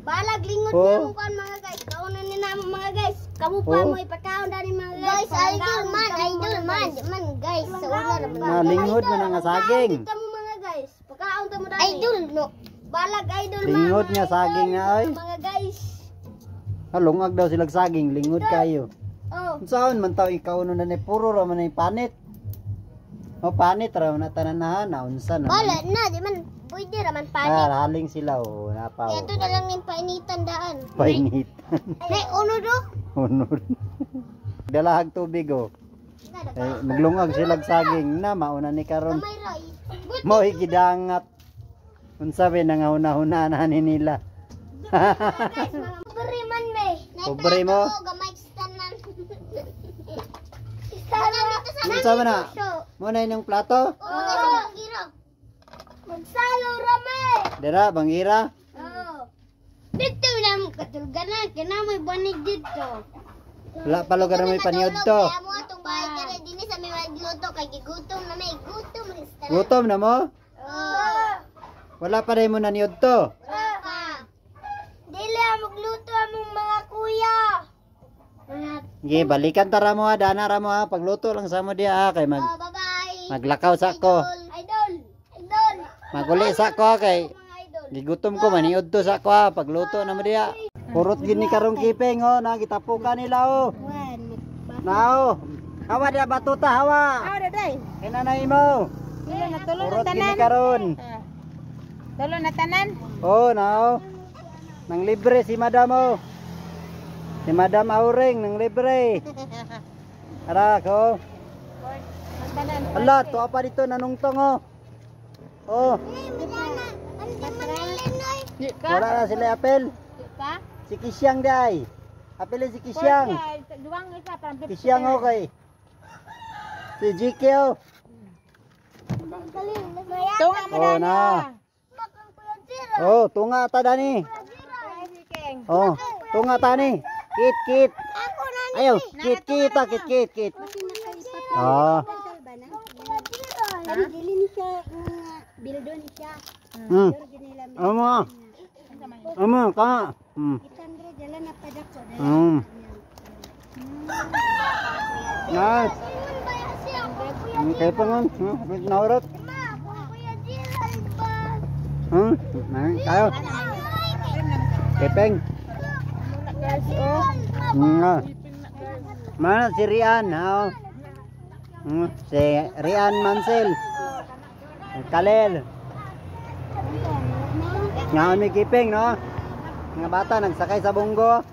Balag lingod oh. Kuan mga guys. Kaunan ni namo mga guys. Kamu pa mo ipakaon dani mga guys. Idol man guys. Sa una na lingod man nga saging. Kamu mga guys. Pakaon ta mo dani. Idol no. Balag idol man. Lingod nga saging na ay. Mga guys. Lungag daw silang saging, lingod kayo. Oh. Saan man taw ikaw no na puro ra man ay panit. O panit ra na tanan na unsa na. Wala na di man pwede ra man panit. Haling sila o napaw. Ito na lang ning painitan daan. Painitan. Nay uno do. Unod. Dalahag tubig o. Maglungag silang saging na mauna ni karon. Mo higidangat. Unsa be nangahuna-huna na nila. Pobre man me. Pobre mo? Gamay tanan. Unsa man na? Mo na inyong plato? Magsalo rame. Dira bangira? Oo. Dito na mo katulganan kana may banig dito. Wala pa lugar may paniod to. Amo atong bahay kare dinhi sa may magluto kay gigutom na may gutom. Gutom na mo? Oo. Wala pa rin mo na niyod to. Dili magluto among mga kuya. Sige, balikan tara mo ha, dana ra mo ha, pagluto lang sa mo diha ha, kay bye-bye. maglakaw sa ko. Idol. Maguli sa ko ha, kay gigutom ko maniod to sa ko ha, pagluto na mo diha. Purot gini karong kipeng oh, nagitapukan nila oh. Nao. Hawa dia batuta hawa. Hawa day. Kinanay mo. Purot gini karon. Tulo na tanan. Oh, nao. Nang libre si madam oh. Si Madam Auring nang libre. Ara ko. Ala, to apa dito nanungtong oh. Oh. Wala na sila apel. Si Kisyang day. Apel si Kisyang. Kisyang okay. Si GK oh. Tunga mo oh, na. Oh, tunga ta dani. Oh, tunga ta ni. Kit. Ayo, kit. Oh. Dili ni siya bildo ni siya. Amo ka. Itandre jalan na padako. Nice. Kaya pa ngon, naurat. Tayo. Kepeng. Mana si Rian? Si Rian Mansell. Kalel. Ngaon may kipeng no? Mga bata nagsakay sa bunggo.